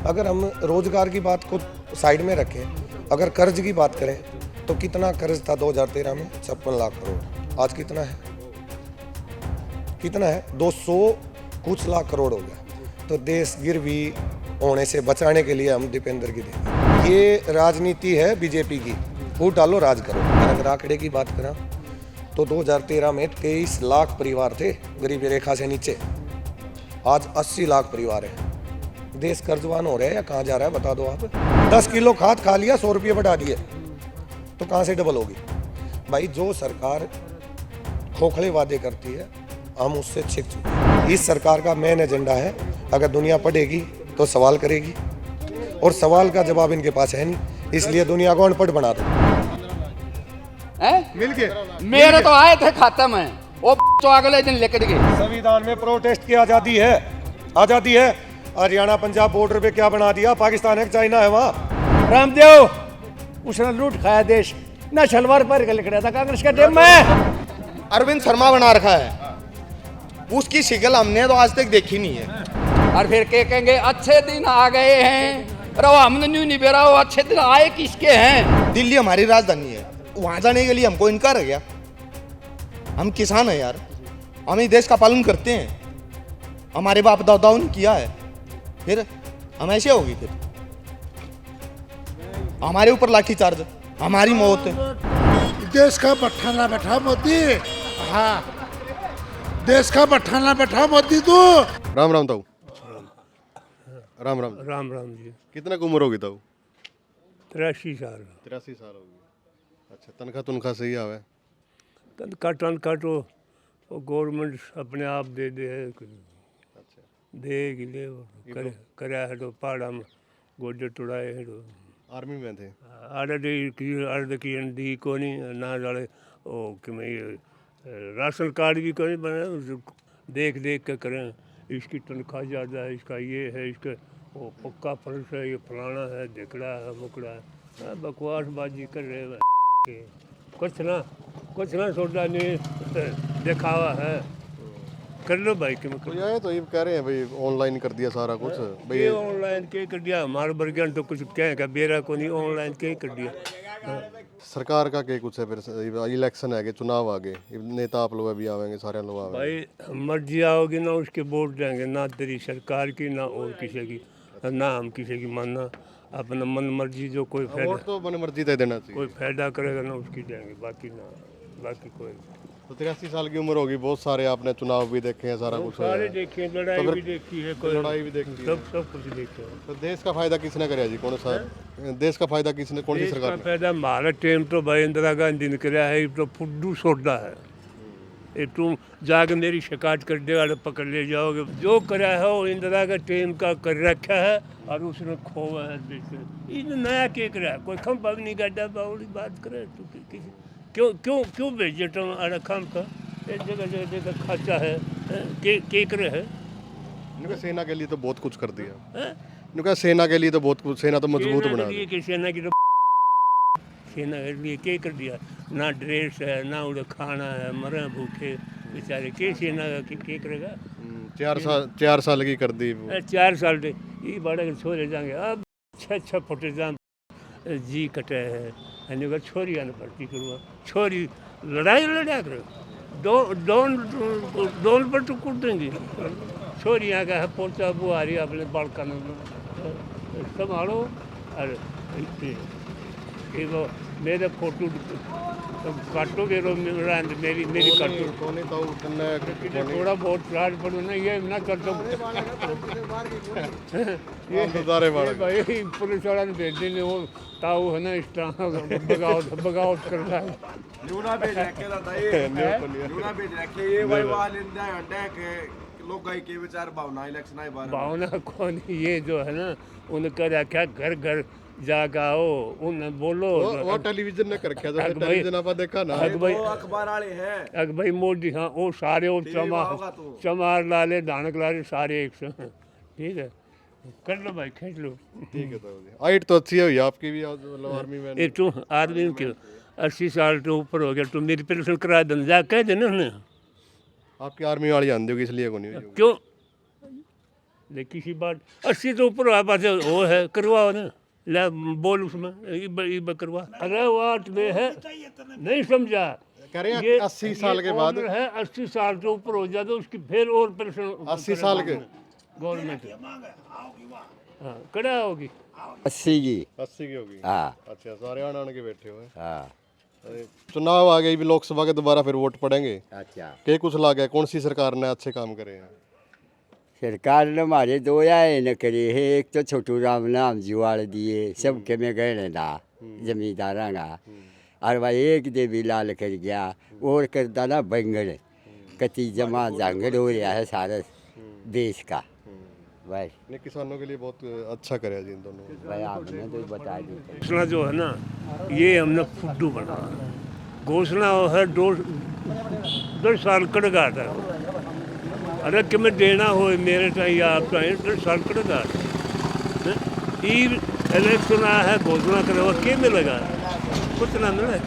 अगर हम रोजगार की बात को साइड में रखें, अगर कर्ज की बात करें तो कितना कर्ज था 2013 में? 56 लाख करोड़। आज कितना है? कितना है? 200 कुछ लाख करोड़ हो गया। तो देश गिरवी होने से बचाने के लिए हम दीपेंद्र की देंगे। ये राजनीति है बीजेपी की, फूट डालो राज करो। अगर आंकड़े की बात करें तो 2013 में 23 लाख परिवार थे गरीबी रेखा से नीचे, आज 80 लाख परिवार है। देश कर्जवान हो रहा है या कहाँ जा रहा है बता दो आप। 10 किलो खाद खा लिया 100 रुपये बढ़ा दिए, तो कहाँ से डबल होगी भाई? जो सरकार खोखले वादे करती है हम उससे छिक चुके हैं। इस सरकार का मेन एजेंडा है, अगर दुनिया पढ़ेगी तो सवाल करेगी, और सवाल का जवाब इनके पास है नहीं, इसलिए दुनिया को अनपढ़ बना दो। मिल गए मेरे तो आए थे खाते में, वो तो अगले दिन लेकर गए। संविधान में प्रोटेस्ट की आजादी है, आजादी है। हरियाणा पंजाब बॉर्डर पे क्या बना दिया? पाकिस्तान है, चाइना है वहाँ। रामदेव उसने लूट खाया देश, ना शलवार पर लिखा था कांग्रेस के टाइम में। अरविंद शर्मा बना रखा है, उसकी शिकल हमने तो आज तक देखी नहीं है। और फिर क्या कहेंगे, अच्छे दिन आ गए हैं। अरे हमने नहीं बेरा, वो अच्छे दिन आए किसके हैं? दिल्ली हमारी राजधानी है, वहां जाने के लिए हमको इनकार है क्या? हम किसान हैं यार, हम इस देश का पालन करते हैं, हमारे बाप दादाओं ने किया है, फिर हम ऐसे होगी? फिर हमारे ऊपर लाठीचार्ज, हमारी मौत है। देश का बठाना बैठा मोदी। हाँ, देश का बठाना बैठा मोदी तू। राम राम ताऊ। राम राम। राम राम जी। कितना की उम्र होगी ताऊ? 83 साल। 83 साल होगी। अच्छा, तनख्वाह तुनख्वाह सही आवे? तनख्वाह तो गवर्नमेंट अपने आप दे दे है। अच्छा, देगी ले करा है तो पहाड़ा में गोडे टुड़ाए है तो आर्मी में थे? अर्ध की दी को नहीं ना जाले ओ कि मैं राशन कार्ड भी कोई बने, देख देख के करें इसकी तनख्वाह ज़्यादा है, इसका ये है, इसका वो पक्का फर्श है, ये फलाना है, ढिकड़ा है, मुकड़ा है। बकवासबाजी कर रहे हैं। कुछ ना सोचा नहीं, दिखावा है। कर लो भाई कि तो ये कह रहे हैं भाई ऑनलाइन कर दिया सारा कुछ भाई। ये ऑनलाइन के कर दिया, हमारे बर्गन तो कुछ क्या बेरा को नहीं, ऑनलाइन के कर दिया। सरकार का क्या कुछ है? फिर इलेक्शन है, चुनाव आ गए, नेता आप लोग अभी आवेंगे, सारे लोग आवेंगे भाई मर्जी आओगी ना उसके वोट देंगे, ना तेरी सरकार की ना और किसी की, ना हम किसी की मानना। अपना मन मर्जी जो कोई वोट फायदा, तो मन मर्जी दे देना चाहिए। कोई फायदा करेगा ना उसकी देंगे, बाकी ना, बाकी कोई। तो 83 साल की उम्र होगी, बहुत सारे आपने चुनाव भी देखे हैं, सारा कुछ सारे देखे, लड़ाई भी देखी है, कोई लड़ाई भी देखी है, सब कुछ देखे है। तो देश का फायदा किसने कराया जी? कौन सा देश का फायदा किसने, कौन सी देश सरकार का ने? फायदा हमारा टाइम तो भाई इंदिरा गांधी ने कराया है, ये तो फुड्डू सोडा है। ये तुम जाके मेरी शिकायत कर दे और पकड़ ले जाओगे। जो करा है वो इंदिरा का टाइम का कर रखा है और उसने खोवा है देश में। ये नया क्या करा है? कोई खम पग नहीं गड्ढा बाउली बात करे तो किसी क्यों क्यों क्यों भेजे तुम अरे खम का एक जगह जगह खर्चा है के करे है? इनका सेना के लिए तो बहुत कुछ कर दिया। इनका सेना के लिए तो बहुत कुछ, सेना तो मजबूत बना दी। कि सेना की तो सेना के लिए क्या कर दिया? ना ड्रेस है, ना उधर खाना है, मरे भूखे बेचारे। के सेना का क्या करेगा? 4 साल की कर दी। 4 साल से ये बड़े छोरे जाएंगे, अब 6 फुटे जान जी कटे है। अगर छोरी आने भर्ती करूँगा, छोरी लड़ाई लड़ा करो, दोन पर तो कूट देंगे। छोरी यहाँ का है पोचा बुहारी अपने बालका संभालो। और ये वो मेरे फोटो काटो के रो मेरी काटो थोड़ा बहुत चार्ज पड़ो ना, ये ना कर दो। भाई पुलिस वाला ने भेज देने वो ताऊ है ना, इस तरह बगावत कर रहा है। भावना कौन? ये जो है ना उनका रखा घर घर जागा हो, उन बोलो वो टेलीविजन ने कर रखा था, टेलीविजन आपा देखा ना? अखबार वाले हैं अग भाई मोदी, हाँ वो सारे वो चमार लाले धानक लाले सारे एक संग। ठीक है, कर लो भाई, खींच लो। ठीक है। तो हाइट तो अच्छी है आपकी भी, मतलब आर्मी में। एक तो आदमी क्यों 80 साल से ऊपर हो गया, तुम मेरी पेंशन करा देना जा कह देना उन्हें। आपकी आर्मी वाली आंधी होगी इसलिए को नहीं हुई। क्यों लेकिन किसी बात 80 तो ऊपर आ पाते वो है करवाओ ना ले बोल उसमें ये करवा। अरे वाट में है नहीं समझा कह रहे हैं ये 80 साल के बाद उम्र है 80 साल से ऊपर हो जाए तो उसकी फिर और पेंशन 80 साल के गवर्नमेंट हाँ कड़ा होगी 80 की 80 की होगी। हाँ अच्छा सारे आन के बैठे हुए हैं। हाँ अरे, चुनाव आ गए भी लोकसभा के दोबारा फिर वोट पड़ेंगे अच्छा के कुछ ला गया कौन सी सरकार ने अच्छे काम करे हैं? सरकार ने हमारे दो आए न करे है एक तो छोटू राम नाम जुआड़ दिए सबके में गए ना जमींदारा का और भाई एक देवी लाल कर गया और करता ना बैंगन कति जमा जांगड़ हो रहा है सारा देश का भाई नहीं किसानों के लिए बहुत अच्छा करे जी इन दोनों। भाई आपने तो बता दी घोषणा जो है ना ये हमने फुड्डू बना घोषणा है 10 साल कड़गा था। अरे कि मैं देना हो मेरे चाहिए आप चाहिए 10 साल कड़गा इलेक्शन आया है घोषणा करे क्या मिलेगा कुछ ना मिले।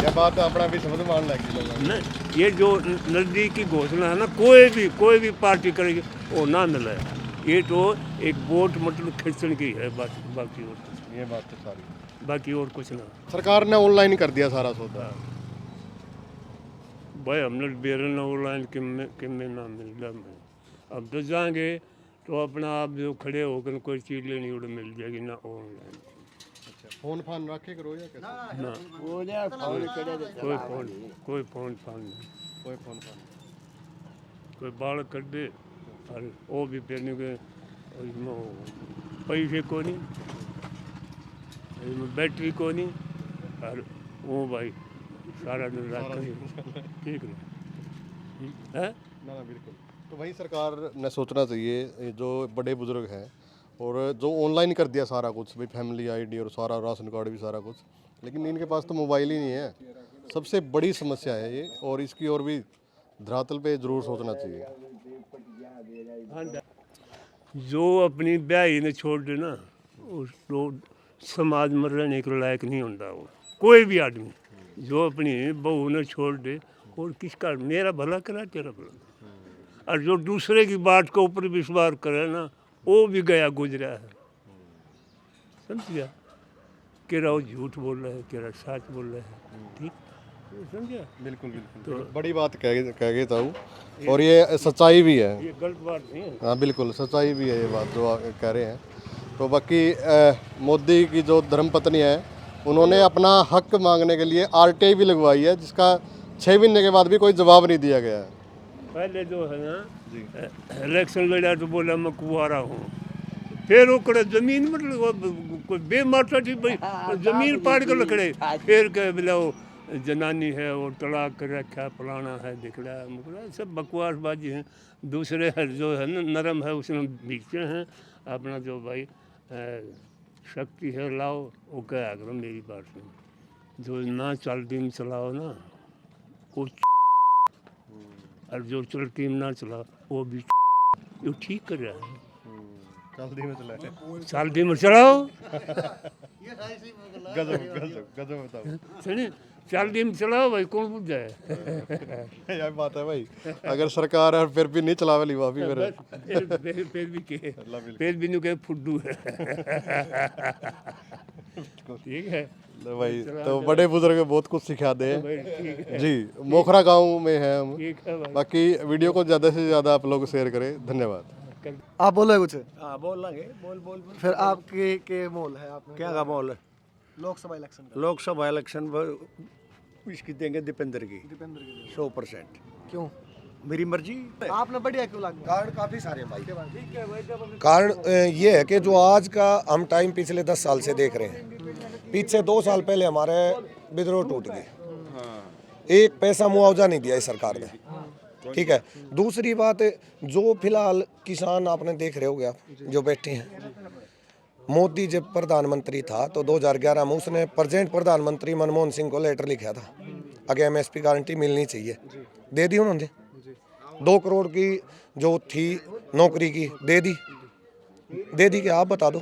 यह बात अपना भी समझ मान लगी लोगों नहीं ये जो नज़दीक की घोषणा है ना कोई भी पार्टी करेगी वो ना मिले। ये तो एक वोट मतलब खींचने की है बाकी और कुछ ने। ये बात तो सारी बाकी और कुछ ना। सरकार ने ऑनलाइन कर दिया सारा सौदा। भाई हमने बेरन ऑनलाइन किमें ना मिल रहा। अब तो जाएंगे तो अपना आप जो खड़े होकर कोई चीज़ लेनी उड़ मिल जाएगी ना ऑनलाइन। अच्छा फोन फान रखे करो या कैसे? ना कोई फोन फान नहीं कोई फोन फान कोई बाल कर दे और वो भी पहने के इसमें पैसे को नहीं इसमें बैटरी को नहीं और वो भाई सारा दिन रख ठीक है ना बिल्कुल। तो वही सरकार ने सोचना चाहिए ये जो बड़े बुजुर्ग हैं और जो ऑनलाइन कर दिया सारा कुछ भाई फैमिली आईडी और सारा राशन कार्ड भी सारा कुछ, लेकिन इनके पास तो मोबाइल ही नहीं है। सबसे बड़ी समस्या है ये और इसकी और भी धरातल पे जरूर सोचना चाहिए। जो अपनी ब्याही ने छोड़ दे ना उसको समाज में रहने के लायक नहीं होता वो कोई भी आदमी जो अपनी बहू ने छोड़ दे और किसका मेरा भला करा तेरा भला। और जो दूसरे की बात के ऊपर विश्वास करे ना वो भी गया गुजरा है समझ गया केरा वो झूठ बोल रहा है केरा सच बोल रहा है ठीक समझा। बिल्कुल बिल्कुल तो बड़ी बात कह गए था और ये सच्चाई भी है। ये गलत बात नहीं है। हाँ बिल्कुल सच्चाई भी है ये बात जो आप कह रहे हैं। तो बाकी मोदी की जो धर्मपत्नी है उन्होंने अपना हक मांगने के लिए आरटीआई भी लगवाई है जिसका 6 महीने के बाद भी कोई जवाब नहीं दिया गया है। पहले जो है ना इलेक्शन लड़ा तो बोला मैं कुआरा हूँ फिर वो करे जमीन मतलब कोई बेमाता थी भाई जमीन पाड़ कर लकड़े फिर कह बोला वो जनानी है और तलाक कर रखा फलाना है दिखला मुकला सब बकवासबाजी हैं। दूसरे जो है ना नरम है उसमें बीचते हैं अपना जो भाई शक्ति है लाओ वो क्या करो मेरी बात में जो ना चलती में चलाओ ना वो और जो चलती में ना चलाओ वो भी वो ठीक कर रहा है चलती में चलाओ गजब बताओ सुनिए चलती में चलाओ भाई कौन बुझ जाए यही बात है भाई अगर सरकार है फिर भी नहीं चलावे ली वापी फिर भी के फिर भी नुके फुड्डू है ठीक है तो भाई तो बड़े बुजुर्ग बहुत कुछ सिखा दे जी। मोखरा गांव में है हम। ठीक है भाई बाकी वीडियो को ज़्यादा से ज़्यादा आप लोग शेयर करें। धन्यवाद। आप बोलो कुछ। हाँ बोल लेंगे बोल फिर आपके के मोल है आप क्या का बोल लोकसभा इलेक्शन का लोकसभा इलेक्शन इसकी देंगे दीपेंद्र की 100%। क्यों मेरी मर्जी आपने बढ़िया क्यों लगा कारण काफ़ी सारे भाई कारण ये है कि जो आज का हम टाइम पिछले 10 साल से देख रहे हैं पीछे 2 साल पहले हमारे विद्रोह टूट गए एक पैसा मुआवजा नहीं दिया इस सरकार ने ठीक है। दूसरी बात जो फिलहाल किसान आपने देख रहे हो गया जो बैठे हैं मोदी जब प्रधानमंत्री था तो 2011 में उसने प्रेजेंट प्रधानमंत्री मनमोहन सिंह को लेटर लिखा था आगे एमएसपी गारंटी मिलनी चाहिए दे दी उन्होंने 2 करोड़ की जो थी नौकरी की दे दी कि आप बता दो।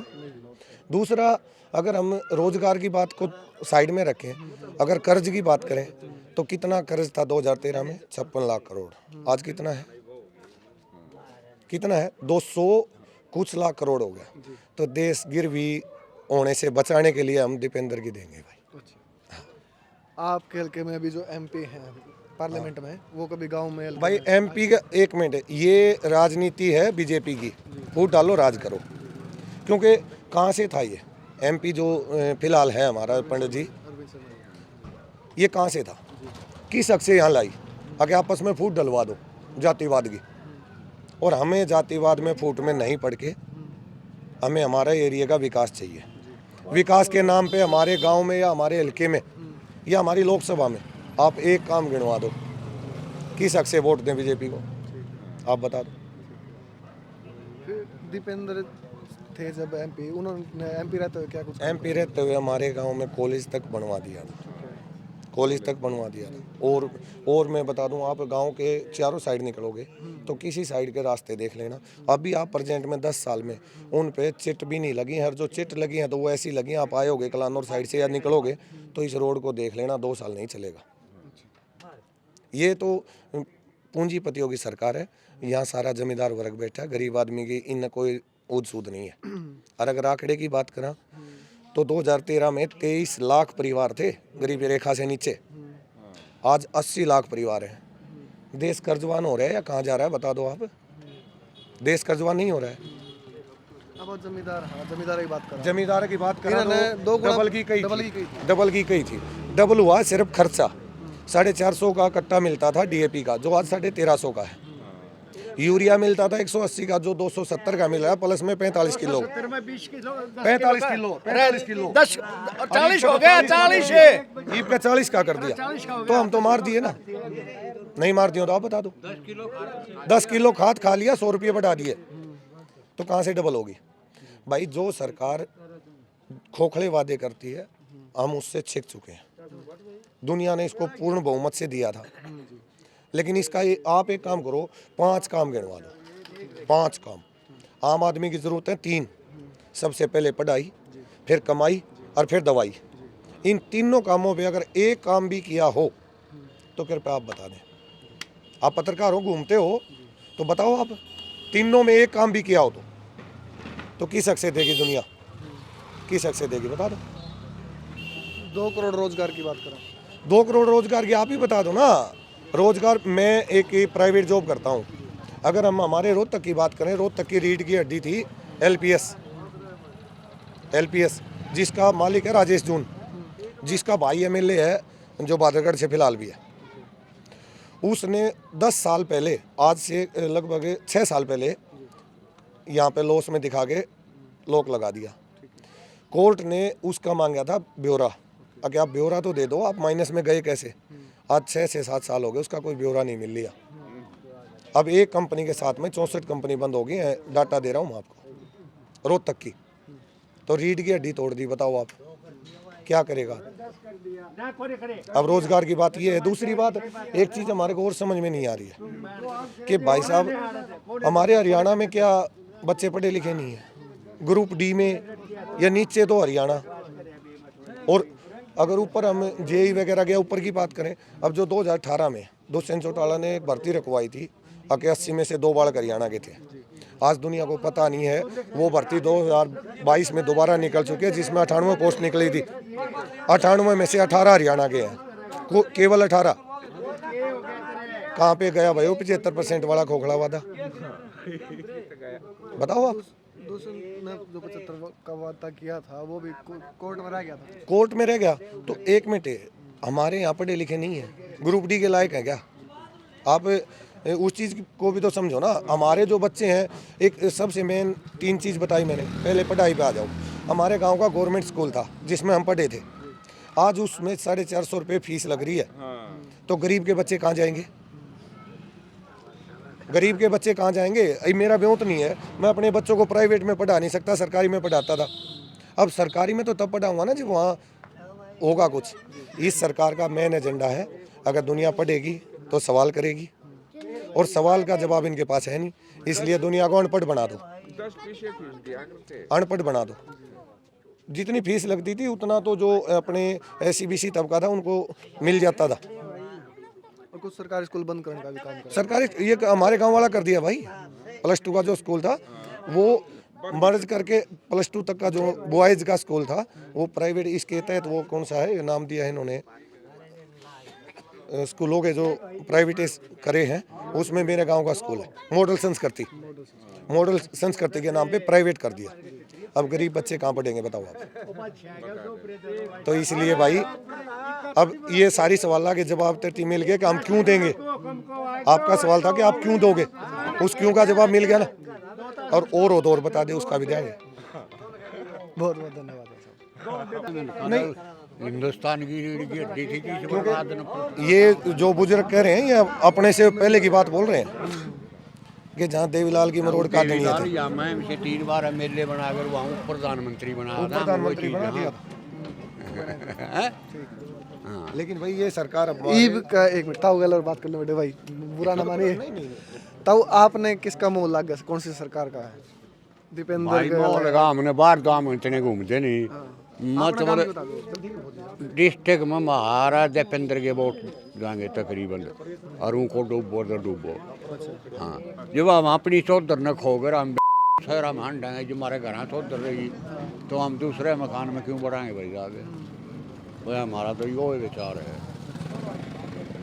दूसरा अगर हम रोजगार की बात को साइड में रखें अगर कर्ज की बात करें तो कितना कर्ज था 2013 में 56 लाख करोड़ आज कितना है 200 कुछ लाख करोड़ हो गया, तो देश गिरवी होने से बचाने के लिए हम दीपेंद्र की देंगे भाई। आपके हल्के में अभी जो एमपी हैं पार्लियामेंट में, वो कभी गांव में भाई एमपी का एक मिनट, ये राजनीति है बीजेपी की, वोट डालो राज करो। क्योंकि कहाँ से था ये एमपी जो फिलहाल है हमारा पंडित जी, ये कहाँ से था, किस हक से यहाँ लाई? आगे आपस में फूट डलवा दो जातिवाद की, और हमें जातिवाद में फूट में नहीं पड़ के हमें हमारे एरिया का विकास चाहिए। विकास के नाम पे हमारे गांव में या हमारे हल्के में या हमारी लोकसभा में आप एक काम गिनवा दो, किस हक से वोट दें बीजेपी को, आप बता दो। फिर दीपेंद्र थे जब एमपी, उन्होंने एमपी रहते हुए क्या कुछ एमपी रहते हुए हमारे गांव में कॉलेज तक बनवा दिया था, कॉलेज तक बनवा दिया था। और मैं बता दूं, आप गांव के चारों साइड निकलोगे तो किसी साइड के रास्ते देख लेना, अभी आप प्रेजेंट में 10 साल में उन पे चिट भी नहीं लगी है, जो चिट लगी हैं तो वो ऐसी लगी हैं, आप आए होगे कलानौर साइड से या निकलोगे तो इस रोड को देख लेना, 2 साल नहीं चलेगा। ये तो पूंजीपतियों की सरकार है, यहाँ सारा जमींदार वर्ग बैठा है, गरीब आदमी की इन कोई ऊद सूद नहीं है। और अगर आंकड़े की बात करा तो 2013 में 23 लाख परिवार थे गरीबी रेखा से नीचे, आज 80 लाख परिवार हैं। देश कर्जवान हो रहा है या कहाँ जा रहा है बता दो आप? देश कर्जवान नहीं हो रहा है। अब जमींदार, हाँ जमींदार की बात कर, जमींदार की बात करें दो तो डबल की कही थी, डबल हुआ सिर्फ खर्चा। 450 का कट्टा मिलता था डीएपी का, जो आज 1350 का है। यूरिया मिलता था 180 का, जो 270 का मिल रहा है, प्लस में 45 किलो 45 किलो 10 40 हो गया, 40 है, ईब का 40 का कर दिया, तो हम तो मार दिए ना। नहीं मार दिए तो आप बता दो। 10 किलो खाद खा लिया, 100 रुपये बढ़ा दिए, तो कहाँ से डबल होगी भाई? जो सरकार खोखले वादे करती है हम उससे छिक चुके हैं। दुनिया ने इसको पूर्ण बहुमत से दिया था, लेकिन इसका आप एक काम करो, 5 काम गिनवा दो, 5 काम। आम आदमी की ज़रूरत है 3, सबसे पहले पढ़ाई, फिर कमाई और फिर दवाई। इन तीनों कामों पे अगर एक काम भी किया हो तो कृपया आप बता दें। आप पत्रकार हो, घूमते हो, तो बताओ आप तीनों में एक काम भी किया हो तो किस हक से देगी दुनिया, किस हक से देगी बता दो। 2 करोड़ रोजगार की बात करें, 2 करोड़ रोजगार की आप ही बता दो ना। रोजगार, मैं एक प्राइवेट जॉब करता हूँ, अगर हम हमारे रोहतक की बात करें, रोहतक की रीढ़ की हड्डी थी एलपीएस, जिसका मालिक है राजेश जून, जिसका भाई एमएलए है जो बादरगढ़ से फिलहाल भी है। उसने 10 साल पहले, आज से लगभग 6 साल पहले, यहाँ पे लॉस में दिखा के लॉक लगा दिया। कोर्ट ने उसका मांगा था ब्यौरा, अगर आप ब्यौरा तो दे दो, आप माइनस में गए कैसे? आज 6 से 7 साल हो गए, उसका कोई ब्यौरा नहीं मिल लिया। अब एक कंपनी के साथ में 64 कंपनी बंद हो गई है, डाटा दे रहा हूँ मैं आपको, रोहतक की। तो रीढ़ की हड्डी तोड़ दी, बताओ आप क्या करेगा? अब रोजगार की बात ये है। दूसरी बात, एक चीज़ हमारे को और समझ में नहीं आ रही है कि भाई साहब, हमारे हरियाणा में क्या बच्चे पढ़े लिखे नहीं है? ग्रुप डी में या नीचे तो हरियाणा, और अगर ऊपर हम जेई वगैरह गया ऊपर की बात करें, अब जो 2018 में दुष्यंत चौटाला ने एक भर्ती रखवाई थी, 80 में से 2 बालक हरियाणा के थे। आज दुनिया को पता नहीं है, वो भर्ती 2022 में दोबारा निकल चुकी है, जिसमें 98 पोस्ट निकली थी। 98 में से 18 हरियाणा के हैं, केवल 18। कहाँ पे गया भाई वो 75% वाला खोखला वादा? बताओ आप। ने जो 75 का वादा किया था वो भी कोर्ट में रह गया था। कोर्ट में रह गया तो एक मिनट, हमारे यहाँ पढ़े लिखे नहीं है, ग्रुप डी के लायक है क्या? आप उस चीज़ को भी तो समझो ना। हमारे जो बच्चे हैं, एक सबसे मेन 3 चीज़ बताई मैंने, पहले पढ़ाई पे आ जाओ। हमारे गांव का गवर्नमेंट स्कूल था जिसमें हम पढ़े थे, आज उसमें 450 रुपये फीस लग रही है, तो गरीब के बच्चे कहाँ जाएंगे? गरीब के बच्चे कहाँ जाएंगे? मेरा ब्योत नहीं है, मैं अपने बच्चों को प्राइवेट में पढ़ा नहीं सकता, सरकारी में पढ़ाता था। अब सरकारी में तो तब पढ़ाऊँगा ना जब वहाँ होगा कुछ। इस सरकार का मेन एजेंडा है, अगर दुनिया पढ़ेगी तो सवाल करेगी, और सवाल का जवाब इनके पास है नहीं, इसलिए दुनिया को अनपढ़ बना दो, अनपढ़ बना दो। जितनी फीस लगती थी उतना तो जो अपने SC/BC तबका था उनको मिल जाता था। और कुछ सरकारी स्कूल बंद करने का भी काम कर, सरकारी ये हमारे गांव वाला कर दिया भाई। +2 का जो स्कूल था वो मर्ज करके +2 तक का जो बॉयज़ का स्कूल था वो प्राइवेट, इसके तहत वो कौन सा है नाम दिया है इन्होंने, स्कूलों के जो प्राइवेट करे हैं उसमें मेरे गांव का स्कूल है, मॉडल संस्कृति के नाम पे प्राइवेट कर दिया। अब गरीब बच्चे कहाँ पढ़ेंगे बताओ आप। तो इसलिए भाई अब ये सारी सवाल के जवाब तो मिल गए कि हम क्यों देंगे। आपका सवाल था कि आप क्यों दोगे, उस क्यों का जवाब मिल गया ना। और बता दे उसका भी देंगे। बहुत बहुत धन्यवाद नहीं, हिंदुस्तान की रीढ़ की हड्डी थी कि इस बर्बाद न ये जो बुजुर्ग कह रहे हैं ये अपने से पहले की बात बोल रहे हैं कि जहाँ देवीलाल की मरोड़ काटनी है, या मैं इसे 3 बार एमएलए बनाकर वहाँ प्रधानमंत्री बना प्रधानमंत्री बना दिया। लेकिन भाई ये सरकार ईब का 1 मिनट ताऊ गल और बात करने बैठे भाई, बुरा ना मानिए। ताऊ आपने किसका मुंह लग गया, कौन सी सरकार का है? दीपेंद्र भाई मोह लगा, हमने बाहर तो हम इतने घूमते नहीं। मतलब डिस्ट्रिक्ट में महाराज दीपेंद्र के वोट जाएंगे तकरीबन, और उनको डूबो तो डूबो। हाँ, जब हम अपनी चौधर न खोकर हम शहर हम हंडेंगे, जो हमारे घर चौधर रही तो हम दूसरे मकान में क्यों बढ़ाएंगे भाई आगे। भाई हमारा तो यो विचार है।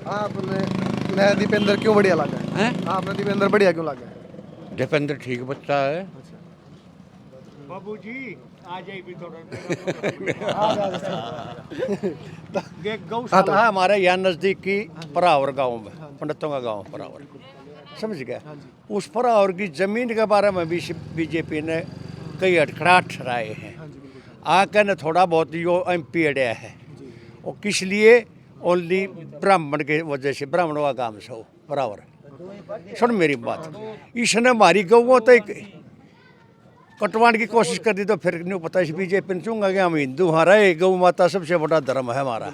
आपने दीपेंद्र क्यों बढ़िया लगा है? आपने दीपेंद्र बढ़िया क्यों लगा है? दीपेंद्र ठीक बच्चा है। गौशाला है हमारे यहाँ नज़दीक की परावर गांव में, पंडितों का गांव परावर, समझ गए। उस परावर की ज़मीन के बारे में भी बीजेपी ने कई अटकड़ाहट ठहराए हैं। आकर ने थोड़ा बहुत यो MP अड़िया है, और किस लिए ओनली ब्राह्मण के वजह से, ब्राह्मणों का काम से हो बराबर। सुन मेरी बात, इसने हमारी गऊ तो कटवाने की कोशिश कर दी, तो फिर नहीं पता इस बीजेपी ने चूंगा कि हम हिंदू हाँ रहे, गौ माता सबसे बड़ा धर्म है हमारा।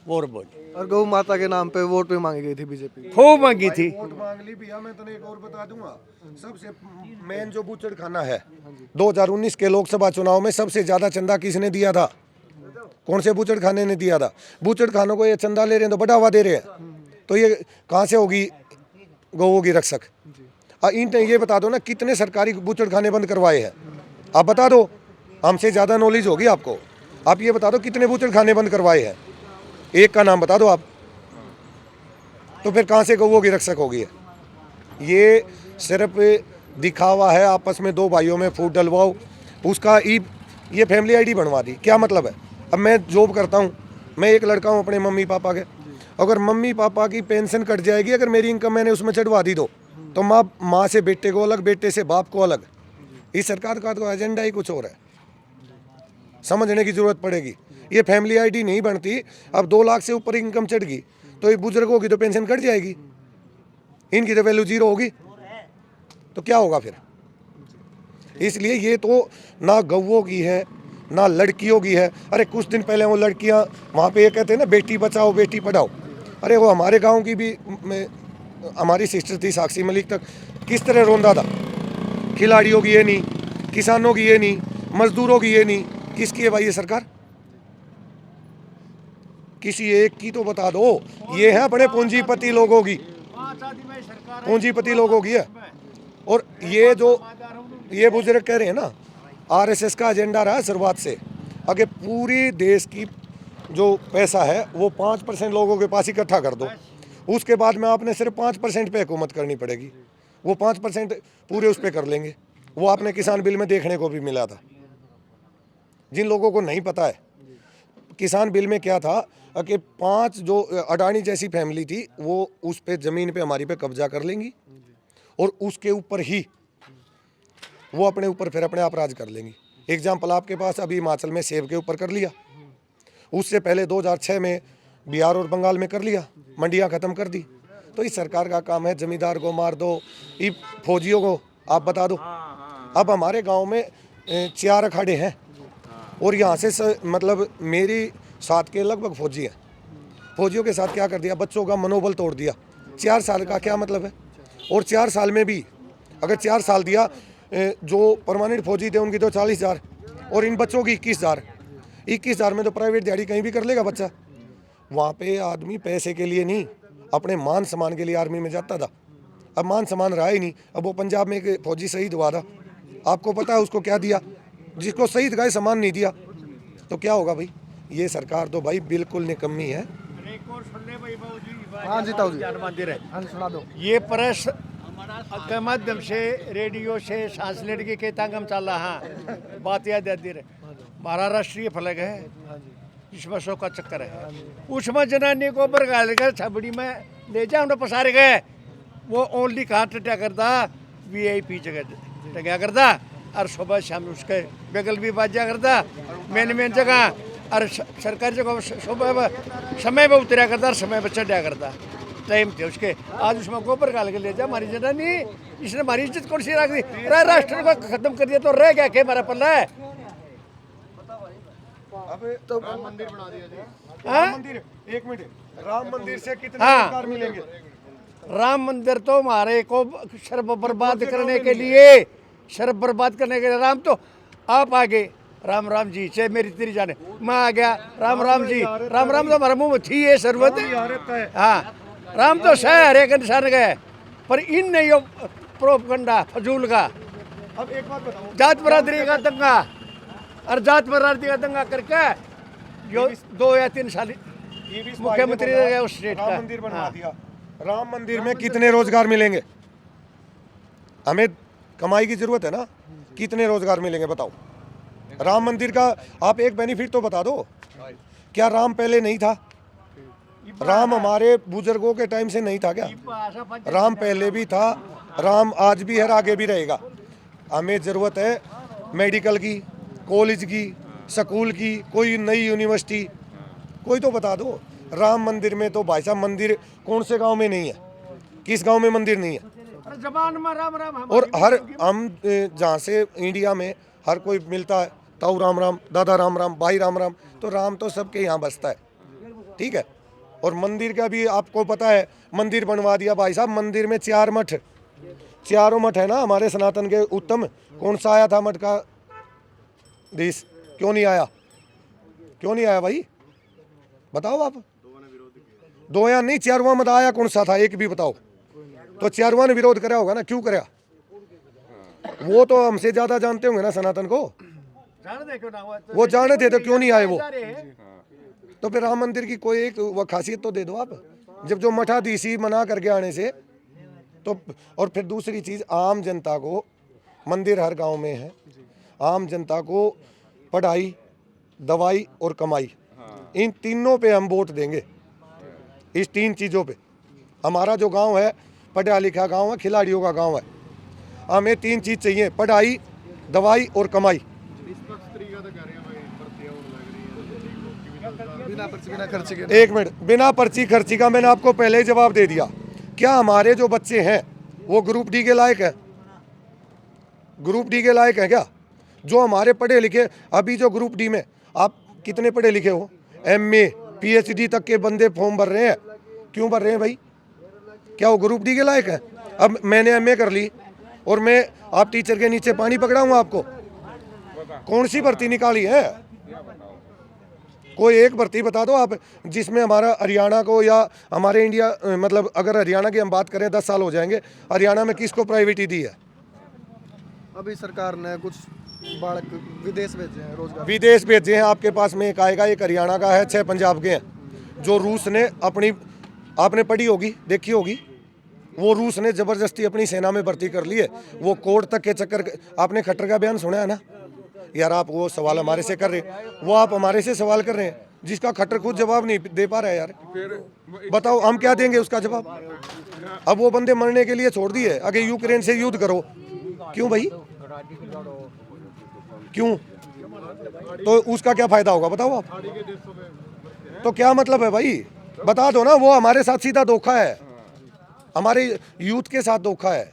और बोल, और गौ माता के नाम पे वोट भी मांगी गई थी बीजेपी, खूब मांगी थी। वोट मांग ली भैया। मैं तो एक और बता दूंगा, सबसे मेन जो बूचड़ खाना है 2019 के लोकसभा चुनाव में सबसे ज्यादा चंदा किसने दिया था? कौन से बूचड़ खाने ने दिया था? बूचड़ खानों को ये चंदा ले रहे हैं तो बढ़ावा दे रहे हैं, तो ये कहाँ से होगी गौओं की रक्षक? इनने ये बता दो ना कितने सरकारी बूचड़ खाने बंद करवाए हैं, आप बता दो, हमसे ज़्यादा नॉलेज होगी आपको। आप ये बता दो कितने बूचड़ खाने बंद करवाए हैं, एक का नाम बता दो आप। तो फिर कहाँ से गौओं की रक्षक होगी? ये सिर्फ दिखावा है, आपस में 2 भाइयों में फूट डलवाओ, उसका ये फैमिली ID बनवा दी। क्या मतलब है? अब मैं जॉब करता हूँ, मैं एक लड़का हूँ अपने मम्मी पापा के, अगर मम्मी पापा की पेंशन कट जाएगी, अगर मेरी इनकम मैंने उसमें चढ़वा दी तो माँ से बेटे को अलग, बेटे से बाप को अलग। इस सरकार का तो एजेंडा ही कुछ और है, समझने की जरूरत पड़ेगी। ये फैमिली ID नहीं बनती। अब 2 लाख से ऊपर इनकम चढ़ गई तो ये बुजुर्गों की तो पेंशन कट जाएगी, इनकी तो वैल्यू 0 होगी, तो क्या होगा फिर? इसलिए ये तो ना गौओं की है ना लड़कियों की है। अरे कुछ दिन पहले वो लड़कियां वहाँ पे ये कहते हैं ना बेटी बचाओ बेटी पढ़ाओ, अरे वो हमारे गांव की भी हमारी सिस्टर थी साक्षी मलिक, तक किस तरह रोंदा था। खिलाड़ियों की ये नहीं, किसानों की ये नहीं, मजदूरों की ये नहीं, किसकी है भाई ये सरकार? किसी एक की तो बता दो। ये है बड़े पूंजीपति लोगों की, पूंजीपति लोगों की है। और ये बुजुर्ग कह रहे हैं ना RSS का एजेंडा रहा है शुरुआत से, अगर पूरी देश की जो पैसा है वो 5% लोगों के पास इकट्ठा कर दो, उसके बाद में आपने सिर्फ 5% पे हुकूमत करनी पड़ेगी, वो 5% पूरे उस पर कर लेंगे। वो आपने किसान बिल में देखने को भी मिला था। जिन लोगों को नहीं पता है, किसान बिल में क्या था कि 5 जो अडानी जैसी फैमिली थी वो उस पे ज़मीन पे हमारी पे कब्जा कर लेंगी और उसके ऊपर ही वो अपने ऊपर फिर अपने आप राज कर लेंगी। एग्जाम्पल आपके पास अभी हिमाचल में सेब के ऊपर कर लिया, उससे पहले 2006 में बिहार और बंगाल में कर लिया, मंडियां ख़त्म कर दी। तो इस सरकार का काम है जमींदार को मार दो, ये फौजियों को आप बता दो। अब हमारे गांव में 4 अखाड़े हैं और यहाँ से मतलब मेरी साथ के लगभग फौजी हैं। फौजियों के साथ क्या कर दिया, बच्चों का मनोबल तोड़ दिया। 4 साल का क्या मतलब है? और 4 साल में भी अगर 4 साल दिया, जो परमानेंट फौजी थे उनकी तो 40,000 और इन बच्चों की 21,000। 21,000 में तो प्राइवेट दिहाड़ी कहीं भी कर लेगा बच्चा। वहाँ पे आदमी पैसे के लिए नहीं, अपने मान सम्मान के लिए आर्मी में जाता था। अब मान सम्मान रहा ही नहीं। अब वो पंजाब में एक फौजी शहीद हुआ था, आपको पता है उसको क्या दिया? जिसको सही जगह सामान नहीं दिया तो क्या होगा भाई? ये सरकार तो भाई बिल्कुल निकम्मी है। हाँ जी ताऊ जी, मंदिर है, हाँ जी सुना दो। ये प्रेस के माध्यम से, रेडियो से सांस लेने के तांगम चल रहा है, बात याद आती रहे। हमारा राष्ट्रीय फलक है जिसमें 100 का चक्कर है, उसमें जनानी को बरगाल कर छबड़ी में ले जाए उन्हें पसारे गए। वो ओनली कहाँ टटा करता, VIP जगह टंगा करता, और सुबह शाम उसके बगल भी बाजा करता, मेन जगह, और सरकारी जगह सुबह समय में उतरा करता और समय में चढ़ा करता। टाइम थे उसके, आज उसमें गोबर गाल के ले जा हमारी जनानी, इसने हमारी इज्जत कौन सी रख दी? राष्ट्र को खत्म कर दिया तो रह गया क्या हमारा पल्ला है? तो मंदिर बना दिया जी। राम मंदिर, एक मिनट, राम मंदिर से कितने हाँ। रोजगार मिलेंगे? राम मंदिर तो हमारे को सर्व बर्बाद करने के लिए, सर्व बर्बाद करने के लिए। राम तो आप आगे राम राम जी से मेरी तेरी जाने, मैं आ गया राम राम जी, राम राम तो हमारे मुंह में थी ये शरबत। हाँ, राम तो सह हर एक इंसान का है, पर इन नहीं यो प्रोपगंडा फजूल का। अब एक बात बताओ, जात बरादरी का दंगा और जात बरादरी का दंगा करके जो 2 या 3 साल मुख्यमंत्री रह गया उस स्टेट का। राम मंदिर बनवा दिया, राम मंदिर में कितने रोजगार मिलेंगे? हमें कमाई की जरूरत है ना, कितने रोजगार मिलेंगे बताओ? राम मंदिर का आप एक बेनिफिट तो बता दो। क्या राम पहले नहीं था? राम हमारे बुजुर्गों के टाइम से नहीं था क्या? राम पहले भी था, राम आज भी है, आगे भी रहेगा। हमें ज़रूरत है मेडिकल की, कॉलेज की, स्कूल की, कोई नई यूनिवर्सिटी, कोई तो बता दो। राम मंदिर में तो भाई साहब मंदिर कौन से गांव में नहीं है? किस गांव में मंदिर नहीं है? जबान में राम राम, और हर हम जहाँ से इंडिया में हर कोई मिलता है, ताऊ राम राम, दादा राम राम, भाई राम राम, तो राम तो सबके यहाँ बसता है, ठीक है। और मंदिर का भी आपको पता है, मंदिर बनवा दिया भाई साहब। मंदिर में 4 मठ, चारों मठ है ना हमारे सनातन के उत्तम। कौन सा आया था मठ का देश? क्यों नहीं आया? क्यों नहीं आया भाई? बताओ आप। 2 या नहीं, 4वां मत आया कौन सा था? एक भी बताओ। तो 4वां ने विरोध करा होगा ना, क्यों करा? वो तो हमसे ज्यादा जानते होंगे ना सनातन को, वो जाने थे तो क्यों नहीं आए वो? तो फिर राम मंदिर की कोई एक वो खासियत तो दे दो आप। जब जो मठाधीशी मना करके आने से तो। और फिर दूसरी चीज़, आम जनता को मंदिर हर गांव में है, आम जनता को पढ़ाई, दवाई और कमाई, इन तीनों पे हम वोट देंगे। इस 3 चीज़ों पे हमारा जो गांव है पढ़ा लिखा गांव है, खिलाड़ियों का गांव है। हमें 3 चीज़ चाहिए, पढ़ाई, दवाई और कमाई। बिना पर्ची बिना खर्ची के। एक मिनट, बिना पर्ची खर्ची का मैंने आपको पहले ही जवाब दे दिया। क्या हमारे जो बच्चे हैं वो ग्रुप डी के लायक है? ग्रुप डी के लायक है क्या? जो हमारे पढ़े लिखे, अभी जो ग्रुप डी में आप कितने पढ़े लिखे हो? MA PhD तक के बंदे फॉर्म भर रहे हैं। क्यों भर रहे हैं भाई? क्या वो ग्रुप डी के लायक है? अब मैंने MA कर ली और मैं आप टीचर के नीचे पानी पकड़ाऊंगा आपको? कौन सी भर्ती निकाली है? कोई एक भर्ती बता दो आप जिसमें हमारा हरियाणा को या हमारे इंडिया, मतलब अगर हरियाणा की हम बात करें 10 साल हो जाएंगे, हरियाणा में किसको प्राइवेटी दी है? अभी सरकार ने कुछ बालक विदेश भेजे हैं, रोजगार विदेश भेजे हैं। आपके पास में एक आएगा, एक हरियाणा का है, 6 पंजाब के हैं। जो रूस ने अपनी, आपने पढ़ी होगी, देखी होगी, वो रूस ने ज़बरदस्ती अपनी सेना में भर्ती कर ली है। वो कोर्ट तक के चक्कर, आपने खट्टर का बयान सुना है ना यार? आप वो सवाल हमारे से कर रहे, वो आप हमारे से सवाल कर रहे हैं जिसका खट्टर खुद जवाब नहीं दे पा रहा है यार। बताओ हम क्या देंगे उसका जवाब? अब वो बंदे मरने के लिए छोड़ दिए, आगे यूक्रेन से युद्ध करो। क्यों भाई? क्यों? तो उसका क्या फायदा होगा बताओ आप? तो क्या मतलब है भाई? बता दो ना। वो हमारे साथ सीधा धोखा है, हमारे यूथ के साथ धोखा है।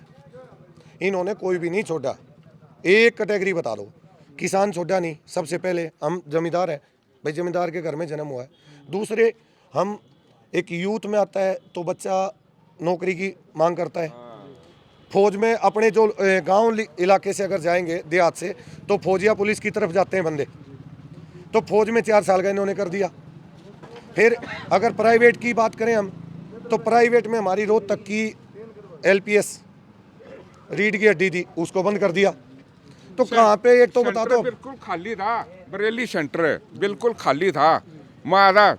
इन्होंने कोई भी नहीं छोड़ा। एक कैटेगरी बता दो, किसान छोड़ा नहीं। सबसे पहले हम जमींदार हैं भाई, जमींदार के घर में जन्म हुआ है। दूसरे, हम एक यूथ में आता है तो बच्चा नौकरी की मांग करता है। फौज में अपने जो गांव इलाके से अगर जाएंगे देहात से, तो फौज या पुलिस की तरफ जाते हैं बंदे, तो फौज में 4 साल का इन्होंने कर दिया। फिर अगर प्राइवेट की बात करें हम, तो प्राइवेट में हमारी रोहतक की LPS रीढ़ की हड्डी थी, उसको बंद कर दिया। तो कहाँ पे एक तो बता सेंटर दो। बिल्कुल खाली था, बरेली सेंटर बिल्कुल खाली था, मारा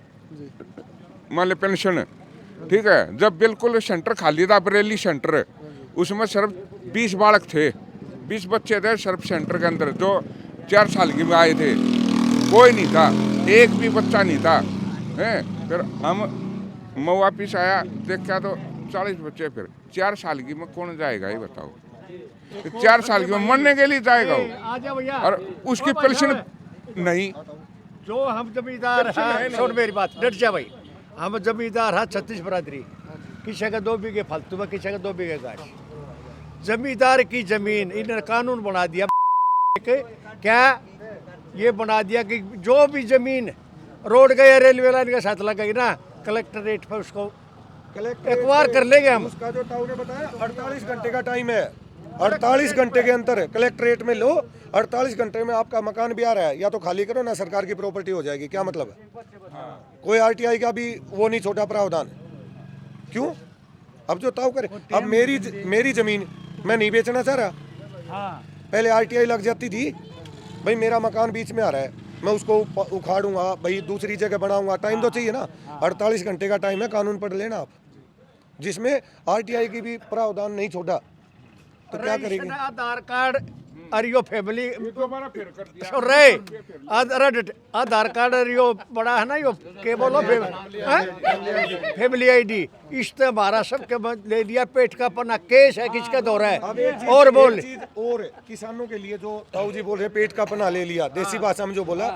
मतलब पेंशन, ठीक है। जब बिल्कुल सेंटर खाली था बरेली सेंटर, उसमें सिर्फ 20 बालक थे, 20 बच्चे थे सिर्फ सेंटर के अंदर, जो 4 साल की में आए थे, कोई नहीं था, एक भी बच्चा नहीं था, हैं। फिर मैं वापिस आया, देखा तो 40 बच्चे, फिर 4 साल की में कौन जाएगा ये बताओ, 4 साल की में मरने के लिए जाएगा वो, और उसकी पेंशन नहीं। जो हम जमींदार हैं, सुन मेरी बात, डट जा भाई, हम जमींदार हैं 36 बरादरी, किसी का 2 बीघे फालतू में, किसी का 2 बीघे गाछ। जमींदार की जमीन इन्होंने कानून बना दिया क्या, ये बना दिया कि जो भी जमीन रोड गया रेलवे लाइन के साथ लगाई ना, कलेक्टरेट पर उसको एक्वायर कर लेंगे हम। उसका जो ताऊ ने बताया 48 घंटे का टाइम है, 48 घंटे के अंदर कलेक्ट्रेट में लो, 48 घंटे में आपका मकान भी आ रहा है, या तो खाली करो ना, सरकार की प्रॉपर्टी हो जाएगी। क्या मतलब है? कोई आरटीआई का भी वो नहीं, छोटा प्रावधान। क्यों? अब जो ताऊ करे, अब मेरी जमीन मैं नहीं बेचना चाह रहा, पहले आरटीआई लग जाती थी, भाई मेरा मकान बीच में आ रहा है, मैं उसको उखाड़ूंगा, भाई दूसरी जगह बनाऊंगा, टाइम तो चाहिए ना। 48 घंटे का टाइम है, कानून पढ़ लेना आप, जिसमें आरटीआई की भी प्रावधान नहीं छोड़ा, तो क्या करेंगे? आधार कार्ड अरियो फैमिली दोबारा फिर कर दिया, सुन रहे, आधार कार्ड अरियो बड़ा है ना, यो के बोलो फैमिली आईडी, इससे हमारा सबके ले लिया, पेट का पन्ना केस है, किसका दौरा है। और बोल, और किसानों के लिए जो ताऊ जी बोल रहे पेट का पना ले लिया, देसी भाषा में जो बोला,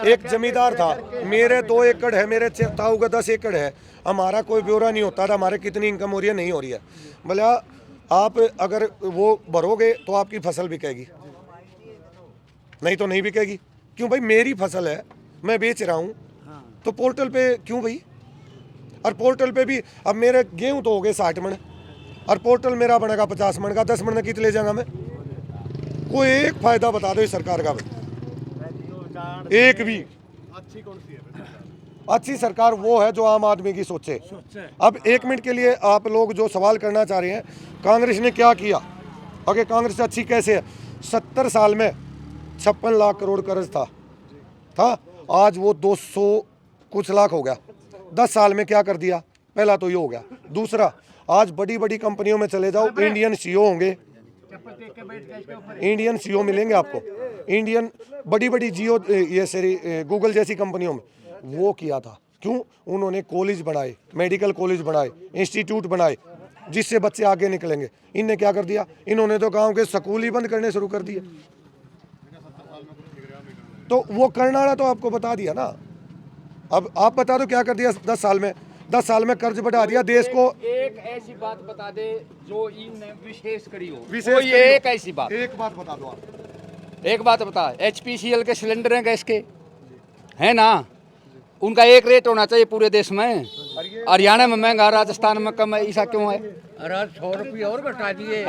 एक जमींदार था, मेरे 2 एकड़ है, मेरे ताऊ का 10 एकड़ है, हमारा कोई ब्यौरा नहीं होता था, हमारे कितनी इनकम हो रही है, नहीं हो रही है। बोला आप अगर वो भरोगे तो आपकी फसल बिकेगी, नहीं तो नहीं बिकेगी। क्यों भाई, मेरी फसल है, मैं बेच रहा हूँ, तो पोर्टल पे क्यों भाई? और पोर्टल पे भी अब मेरे गेहूँ तो हो गए 60 मन, और पोर्टल मेरा बनेगा 50 मन का, 10 मन कित ले जाऊंगा मैं? कोई एक फायदा बता दो इस सरकार का भाई, एक भी। अच्छी कौन सी है? अच्छी सरकार वो है जो आम आदमी की सोचे। अब 1 मिनट के लिए आप लोग जो सवाल करना चाह रहे हैं, कांग्रेस ने क्या किया, अगर कांग्रेस अच्छी कैसे है? 70 साल में 56 लाख करोड़ कर्ज था, आज वो 200 कुछ लाख हो गया। 10 साल में क्या कर दिया? पहला तो ये हो गया। दूसरा, आज बड़ी बड़ी कंपनियों में चले जाओ, इंडियन सीईओ होंगे, इंडियन सीईओ मिलेंगे आपको, इंडियन बड़ी बड़ी जियो ये सारी गूगल जैसी कंपनियों में। वो किया था, क्यों? उन्होंने कॉलेज बनाए, मेडिकल कॉलेज बनाए, इंस्टीट्यूट बनाए, जिससे बच्चे आगे निकलेंगे। इनने क्या कर दिया? इन्होंने तो गांव के स्कूल ही बंद करने शुरू कर दिए। तो वो करना रहा तो आपको बता दिया ना। अब आप बता दो क्या कर दिया 10 साल में? 10 साल में कर्ज बढ़ा दिया देश को। एक ऐसी बात बता दे जो इनने विशेष करी हो, विशेष कोई करी हो। एक ऐसी बात, एक बात बता दो आप। एक बात बता। HPCL के सिलेंडर हैं गैस के, है ना, उनका एक रेट होना चाहिए पूरे देश में। हरियाणा में महंगा, राजस्थान में कम है, ऐसा क्यों है? अरे 100 रुपये और घटा दिए,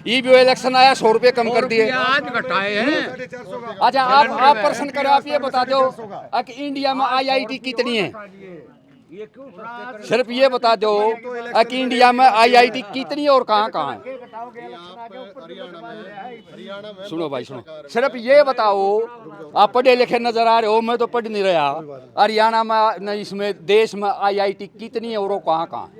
ईबीओ इलेक्शन आया, 100 रुपये कम कर दिए, आज घटाए हैं। अच्छा आप प्रश्न करो, आप ये बता दो कि इंडिया में IIT कितनी है? सिर्फ ये बता दो कि इंडिया में IIT कितनी है और कहाँ कहाँ है? सुनो भाई सुनो, सिर्फ ये बताओ, आप पढ़े लिखे नजर आ रहे हो, मैं तो पढ़ नहीं रहा। हरियाणा में नहीं, इसमें देश में IIT कितनी है और कहाँ कहाँ?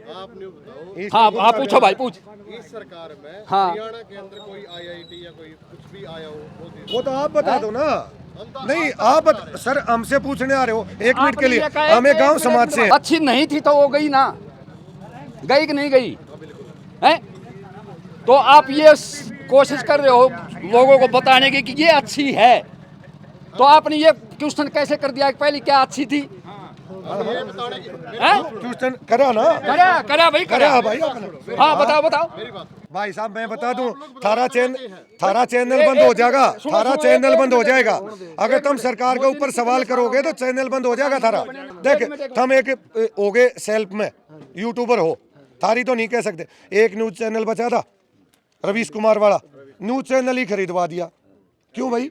हाँ हाँ पूछो भाई, पूछ। इस सरकार में हाँ। हरियाणा के अंदर कोई आईआईटी या कोई कुछ भी आया हो वो तो आप बता दो ना। नहीं आप सर हमसे पूछने आ रहे हो 1 मिनट के लिए, हमें गांव समाज से। अच्छी नहीं थी तो वो गई ना, गई कि नहीं गई है? तो आप ये कोशिश कर रहे हो लोगों को बताने की कि ये अच्छी है, तो आपने ये क्वेश्चन कैसे कर दिया कि पहले क्या अच्छी थी? क्वेश्चन करा ना, करा भाई, करा भाई। हाँ बताओ बताओ भाई साहब, मैं बता दूं, थारा चैनल बंद हो जाएगा, थारा चैनल बंद हो जाएगा। अगर तुम सरकार के ऊपर सवाल करोगे तो चैनल बंद हो जाएगा थारा। देख तुम एक हो गए सेल्फ में यूट्यूबर हो, थारी तो नहीं कह सकते। एक न्यूज चैनल बचा था रवीश कुमार वाला, न्यूज चैनल ही खरीदवा दिया। क्यों भाई?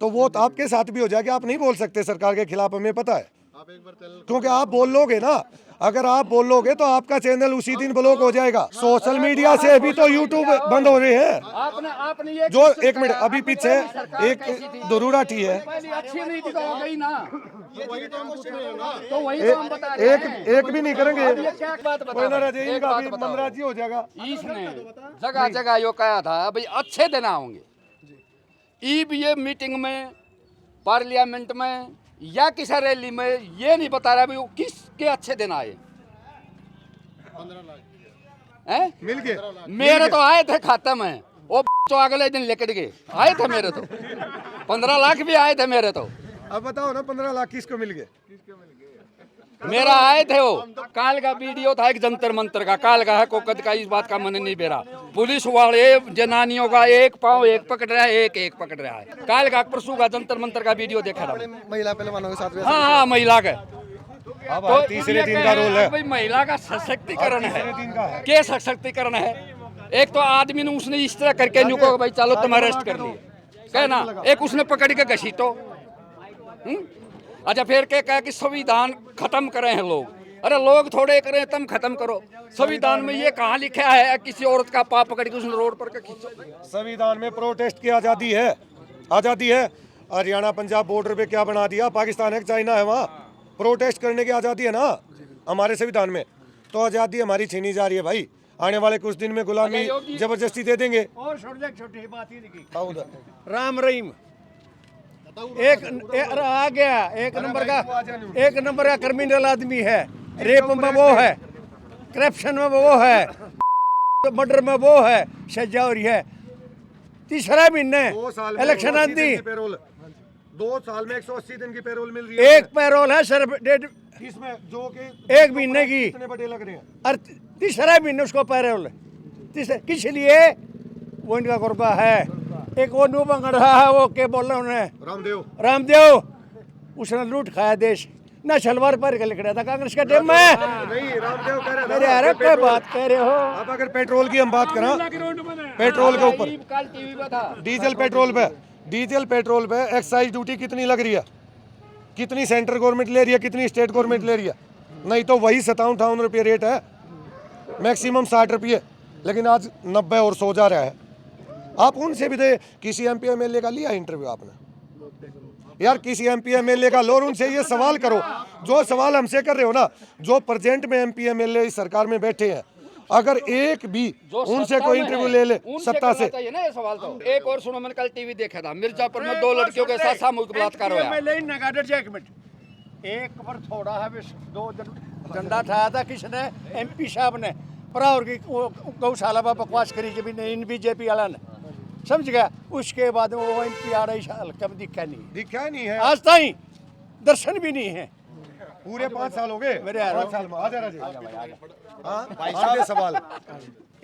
तो वो आपके साथ भी हो जाएगा, आप नहीं बोल सकते सरकार के खिलाफ, हमें पता है। क्योंकि आप बोल लोगे ना, अगर आप बोल लोगे तो आपका चैनल उसी दिन ब्लॉक हो जाएगा। सोशल मीडिया से अभी तो यूट्यूब बंद हो रहे हैं। आपने ये जो एक मिनट अभी पीछे एक दुरुराठी है, अच्छी नीति तो हो गई ना, तो वही तो हम बता रहे हैं। एक भी नहीं करेंगे, क्या बात बता रहे हैं? एक बात बताओ। मनराजी हो जाएगा। इसने जगह जगह यो कहा था भाई अच्छे दिन आओगे। ये मीटिंग में, पार्लियामेंट में या किसी रैली में ये नहीं बता रहा भाई वो किसके अच्छे दिन आए हैं। मिल गए, मेरे तो आए थे खाते में, वो तो अगले दिन लेकर गए। आए थे मेरे तो 15 लाख भी आए थे मेरे तो। अब बताओ ना 15 लाख किसको मिल गए? मेरा आए थे वो काल का वीडियो था एक जंतर मंतर का, काल का है कोकद का, इस बात का मन नहीं बेरा। पुलिस वाले जनानियों का एक पाँव एक पकड़ रहा है, एक पकड़ रहा है। काल का परसों का जंतर मंतर का वीडियो देखा था। महिला पहलवानों के साथ वैसे हाँ महिला का अब तीसरे दिन का रोल है। भाई महिला का सशक्तिकरण है। क्या सशक्तिकरण है? एक तो आदमी ने उसने इस तरह करके नुको भाई चलो तुम अरेस्ट कर लिए कहना, एक उसने पकड़ के घसीटो। अच्छा फिर क्या कहा कि संविधान खत्म करे हैं लोग। अरे लोग थोड़े करें, तुम खत्म करो। संविधान में ये कहाँ लिखा है किसी औरत का पाप पकड़ के उसने रोड पर के खींचो? संविधान में प्रोटेस्ट की आज़ादी है, आज़ादी है। हरियाणा पंजाब बॉर्डर पे क्या बना दिया? पाकिस्तान है, चाइना है, वहाँ प्रोटेस्ट करने की आज़ादी है ना हमारे संविधान में। तो आज़ादी हमारी छीनी जा रही है भाई। आने वाले कुछ दिन में गुलामी जबरदस्ती दे देंगे। और छोटी बात ही उधर राम रहीम एक आ गया, एक नंबर का क्रिमिनल आदमी है। रेप में वो है, करप्शन में वो है, मर्डर में वो है, सजा हो रही है। तीसरा महीने इलेक्शन आती, 2 साल में 180 दिन की पैरोल मिल रही है। एक पैरोल है सर इसमें जो कि 1 महीने की, इतने बड़े लग रहे हैं। और तीसरा महीने उसको पैरोल किस लिए? वो इनका गुरबा है। एक वो नू बंग रहा है, वो क्या बोल रहे उन्हें, रामदेव उसने लूट खाया देश ना, शलवार पर के लिख रहा था कांग्रेस के टाइम में। नहीं रामदेव कह रहे मेरे यार क्या बात कह रहे हो? अब अगर पेट्रोल की हम बात करें, पेट्रोल के ऊपर डीजल पेट्रोल पे एक्साइज ड्यूटी कितनी लग रही है? कितनी सेंट्रल गवर्नमेंट ले रही है, कितनी स्टेट गवर्नमेंट ले रही है? नहीं तो वही 57-58 रुपये रेट है, मैक्सिमम 60 रुपये, लेकिन आज 90 और 100 जा रहा है। आप उनसे भी दे, किसी MP MLA का लिया इंटरव्यू आपने? यार किसी MP MLA का लो और उनसे ये सवाल करो जो सवाल हमसे कर रहे हो ना। जो प्रेजेंट में MP MLA इस सरकार में बैठे हैं, अगर एक भी उनसे कोई इंटरव्यू ले ले सत्ता से ना ये सवाल तो। एक और सुनो, मैंने कल टीवी देखा था, मिर्जापुर में 2 लड़कियों के साथ सामूहिक बलात्कार हुआ। एक पर थोड़ा है, 2 झंडा उठाया था किसने? MP साहब ने। और की गौशाला पर बकवास करी जब इन BJP वाला ने, समझ गया। उसके बाद वो MP आ रही साल कब दिखा नहीं है, आज तक दर्शन भी नहीं है। पूरे 5 साल हो गए मेरे यार। 5 साल में आगे सवाल।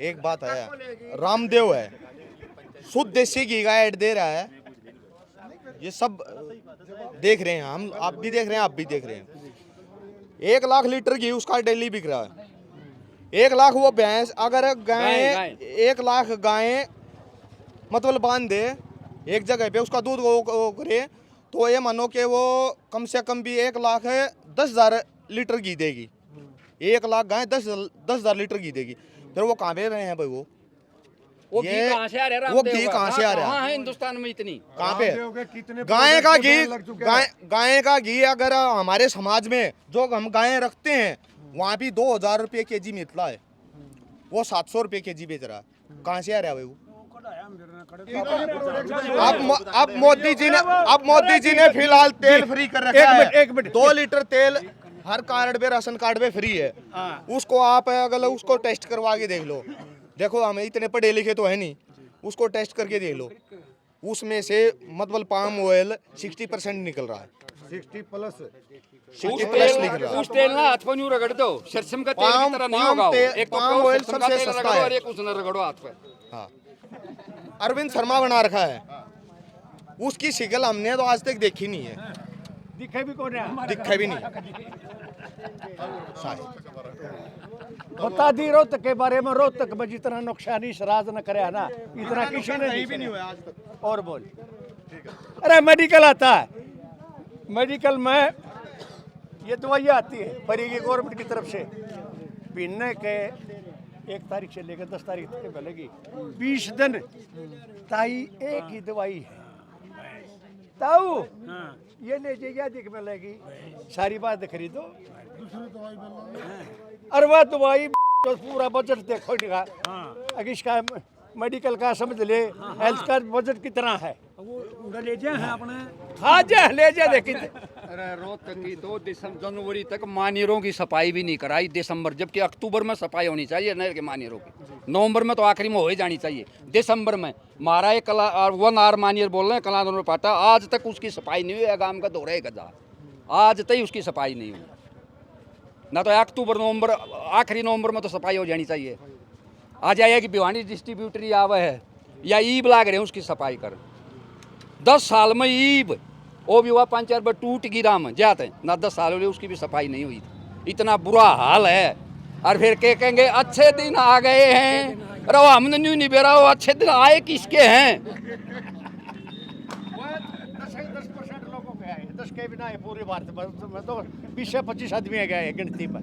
एक बात है, रामदेव है, शुद्ध देसी घी का ऐड दे रहा है। ये सब देख रहे हैं हम, आप भी देख रहे हैं, आप भी देख रहे हैं। 1 लाख लीटर घी उसका डेली बिक रहा है। 1 लाख वो भैंस, अगर गाय 1 लाख गायें मतलब बांध दे एक जगह पे, उसका दूध वो करे, तो ये मानो कि वो कम से कम भी 1,10,000 लीटर घी देगी। 1 लाख गाय 10,000 लीटर घी देगी। फिर वो कहाँ पे रहे हैं भाई? वो घी कहाँ से आ रहा है? वो घी कहाँ से आ रहा है? कहाँ है हिंदुस्तान में इतनी? कहाँ पे? गाय का घी, गाय का घी अगर हमारे समाज में जो हम गायें रखते हैं, वहाँ भी 2,000 रुपये kg मिलता है, वो 700 रुपये kg बेच रहा है। कहाँ से आ रहा है भाई वो? अब मोदी जी ने फिलहाल तेल फ्री कर रखा है। 2 लीटर तेल हर कार्ड पे, राशन कार्ड पे फ्री है। उसको आप अगर उसको टेस्ट करवा के देख लो, देखो हम इतने पढ़े लिखे तो है नहीं, उसको टेस्ट करके देख लो, उसमें से मतलब पाम ऑयल 60% निकल रहा है। 60 प्लस निकल रहा है। उस तेल ना हाथ पर यूं रगड़ दो, सरसों का तेल की तरह नहीं होगा। एक तो पाम ऑयल सरसों का सबसे तेल सस्ता रगड़ो है। और एक उसने रगड़ो हाथ पे। हाँ, अरविंद शर्मा बना रखा है, उसकी शिकल हमने तो आज तक देखी नहीं है, दिखे भी कौन है? दिखा भी नहीं। बता दी रोहतक के बारे में, रोहतक में जितना नुकसानी सराज न करे ना, इतना किसी ने नहीं भी नहीं हुआ आज तक। और बोल, अरे मेडिकल आता है, मेडिकल में ये दवाइयाँ आती है फ्री की गवर्नमेंट की तरफ से। पीने के 1 तारीख से लेकर 10 तारीख तक मिलेगी, 20 दिन ताई एक ही दवाई है। ताऊ ये ले जाइए अधिक मिलेगी, सारी बात खरीदो। अरे वह दवाई तो पूरा बजट देखो इनका, अगर इसका मेडिकल का समझ ले, हेल्थ का बजट कितना है, वो ले जाए हैं अपने हाँ जा ले जा देखिए। अरे रोहतक की तो जनवरी तक मानीरों की सफाई भी नहीं कराई, दिसंबर, जबकि अक्टूबर में सफाई होनी चाहिए नहर के मानीरों की, नवंबर में तो आखिरी में हो ही जानी चाहिए, दिसंबर में मारा एक कला और 1 आवर मानियर बोल रहे हैं कला दोनों पाटा, आज तक उसकी सफाई नहीं हुई। गांव का दोहरा गजा आज तक उसकी सफाई नहीं हुई, ना तो अक्टूबर नवंबर आखिरी नवंबर में तो सफाई हो जानी चाहिए। आज आया कि भिवानी डिस्ट्रीब्यूटरी आवा है या ईब लाग रहे हैं उसकी सफाई कर, 10 साल में ईब वो भी हुआ 5-4 बार टूट गिरा में जाते हैं ना, 10 साल हो उसकी भी सफाई नहीं हुई थी। इतना बुरा हाल है। और फिर क्या कहेंगे अच्छे दिन आ गए हैं, अरे वो हमने नहीं बेरा, वो अच्छे दिन आए किसके हैं? 10% लोगों के आए, 10 के बिना है पूरे भारत में तो 20 से 25 आदमी गए गिनती में।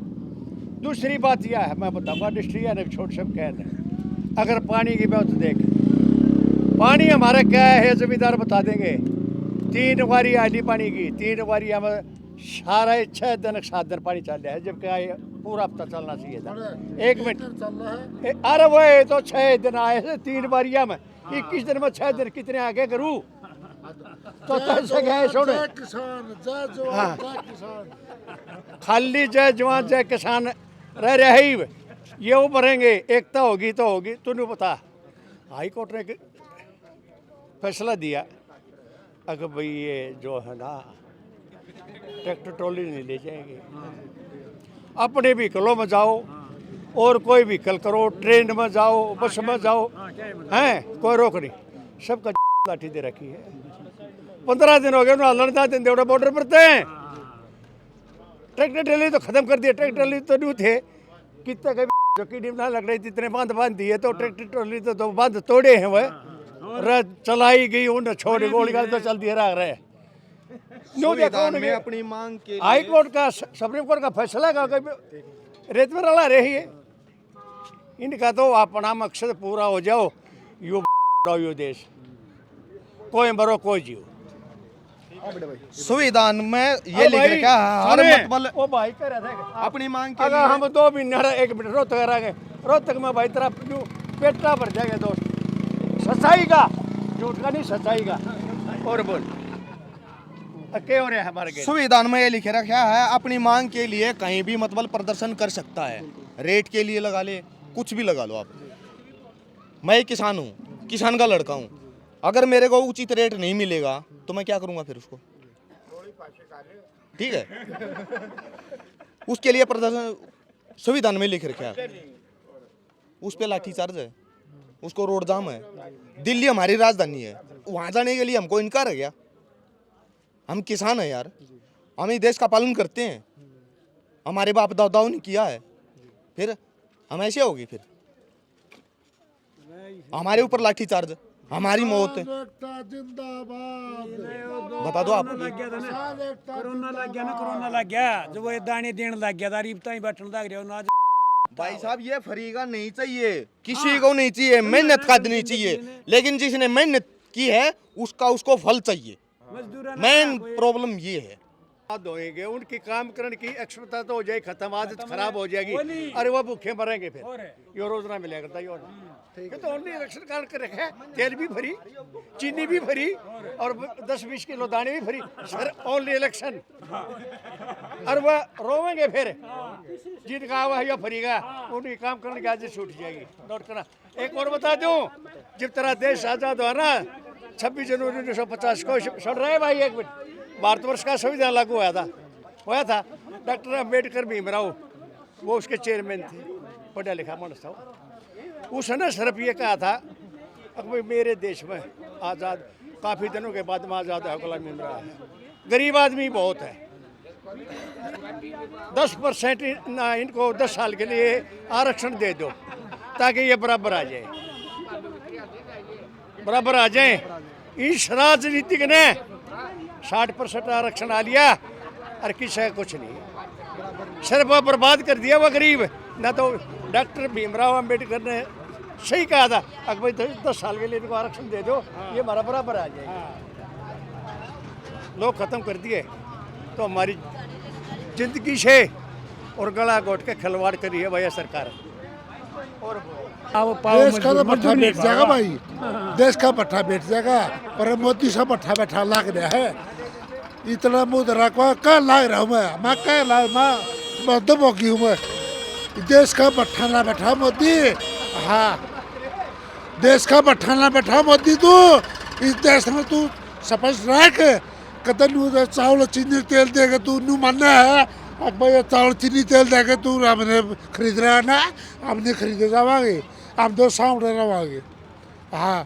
दूसरी बात यह है, मैं बताऊंगा डिस्ट्रिक्ट ने छोट सब कह दें, अगर पानी की बात देख, पानी हमारा क्या है जमींदार बता देंगे। 3 बारी आली पानी की, 3 बारी हम सारा 6 दिन 7 दिन पानी चल रहा है, जबकि पूरा हफ्ता चलना चाहिए था। 1 मिनट, अरे वो तो 6 दिन आए थे 3 बारिया में, 21 दिन में 6 दिन कितने आगे करूँ तो कैसे गए छोड़े। हाँ खाली जय जवान जय किसान रह रहे ही ये उभरेंगे, एकता होगी तो होगी। तूने बता हाई कोर्ट ने फैसला दिया, अगर भाई ये जो है ना ट्रैक्टर ट्रॉली नहीं ले जाएंगे, अपने व्हीकलों में जाओ और कोई व्हीकल करो, ट्रेन में जाओ बस में जाओ, हैं कोई रोक नहीं, सबका लाठी दे रखी है। 15 दिन हो गए उन्होंने लड़ता दिन देवड़ा बॉर्डर पर थे, ट्रैक्टर ट्रॉली तो खत्म कर दिया, ट्रैक्टर ट्रॉली तो नहीं थे, कितने के जो कीड़ी ना लग रही थी, इतने बांध दिए तो ट्रैक्टर ट्रॉली तो बांध तोड़े हैं वह चलाई गई, उन्हें छोड़ गोली तो चल दिए रहे। अपनी मांग के हाई कोर्ट का सुप्रीम कोर्ट का फैसला का रेत में रला रही है, इनका तो अपना मकसद पूरा हो जाओ, यो देश कोई मरो कोई जियो। संविधान में ये लिख रखा है हर मतबल वो भाई कह रहा था अपनी मांग के अगर लिए हम 2 महीने 1 मिनट रोहतक रह गए, रोहतक में भाई तेरा पेटा भर जाएगा दोस्त, सच्चाई का झूठ का नहीं, सच्चाई का। और बोल क्या हो रहा है हमारे के संविधान में ये लिखे रखा है अपनी मांग के लिए कहीं भी मतबल प्रदर्शन कर सकता है, रेट के लिए लगा ले, कुछ भी लगा लो आप। मैं किसान हूँ, किसान का लड़का हूँ, अगर मेरे को उचित रेट नहीं मिलेगा तो मैं क्या करूँगा फिर उसको, ठीक है। उसके लिए प्रदर्शन संविधान में लिख रखा है, उस पर लाठीचार्ज है, उसको रोड जाम है। दिल्ली हमारी राजधानी है, वहाँ जाने के लिए हमको इनकार है क्या? हम किसान हैं यार, हम इस देश का पालन करते हैं, हमारे बाप दादाओं ने किया है, फिर हम ऐसे होगी, फिर हमारे ऊपर लाठीचार्ज, हमारी मौत है। बता दो आप। कोरोना लग गया ना, कोरोना लग गया, जो वो दाने देने लग गया था, रिश्ता ही बैठने लग रहे हो ना। भाई साहब ये फरीगा नहीं चाहिए, किसी को नहीं चाहिए, मेहनत का नहीं चाहिए, लेकिन जिसने मेहनत की है उसको फल चाहिए। मेन प्रॉब्लम ये है। धोएंगे उनकी काम करने की एक्सपर्टा तो हो जाए खत्म, आदत खराब हो जाएगी, अरे वो भूखे मरेंगे, फिर यो रोज ना मिलेगा करता यो ना। तो उन्होंने इलेक्शन काल कर रखा है, तेल भी भरी, चीनी भी भरी और 10-20 किलो दाने भी भरी, सर ओनली इलेक्शन। और वह रोवेंगे फिर जिनका आवा है या फरीगा, उनकी काम करने की आदत छूट जाएगी। नोट करना। एक और बता दूं, जब तेरा देश आजाद हुआ ना 26 जनवरी 1950 को, सुन रहे भाई एक मिनट, भारतवर्ष का संविधान लागू हुआ था। डॉक्टर अम्बेडकर भीमराव वो उसके चेयरमैन थे, पढ़ा लिखा मनुष्य था। उसने सिर्फ ये कहा था अब मेरे देश में आज़ाद काफ़ी दिनों के बाद में आज़ाद है, गुलामी मिल रहा है, गरीब आदमी बहुत है, 10% ना इनको 10 साल के लिए आरक्षण दे दो ताकि ये बराबर आ जाए, बराबर आ जाए। इस राजनीतिक ने 60% आरक्षण आ लिया, और किसी का कुछ नहीं। सिर्फ वो बर्बाद कर दिया वो गरीब। ना तो डॉक्टर भीमराव अम्बेडकर ने सही कहा था, अगर भाई 10 साल के लिए इनको आरक्षण दे दो, ये हमारा बराबर आ जाएगा। लोग ख़त्म कर दिए तो हमारी जिंदगी से और गला घोट के खिलवाड़ करी है भैया सरकार। और देश का तो पट्टा बैठ जाएगा भाई, देश का पट्टा बैठ जाएगा, पर मोदी सा पट्टा बैठा लाग रहा है। इतना मुद्रा को क्या लाग रहा हूँ मैं क्या लाग, मैं मध्यम होगी हूँ मैं। देश का पट्टा ना बैठा मोदी, हाँ देश का पट्टा ना बैठा मोदी, तू इस देश में तू समझ रख कतन चावल चीनी तेल देगा तू नू मानना है। अब भाई चावल चीनी तेल देगा तू हमने खरीद रहा है ना, हमने खरीदे जावांगे, हम तो सामने रवांगे। हाँ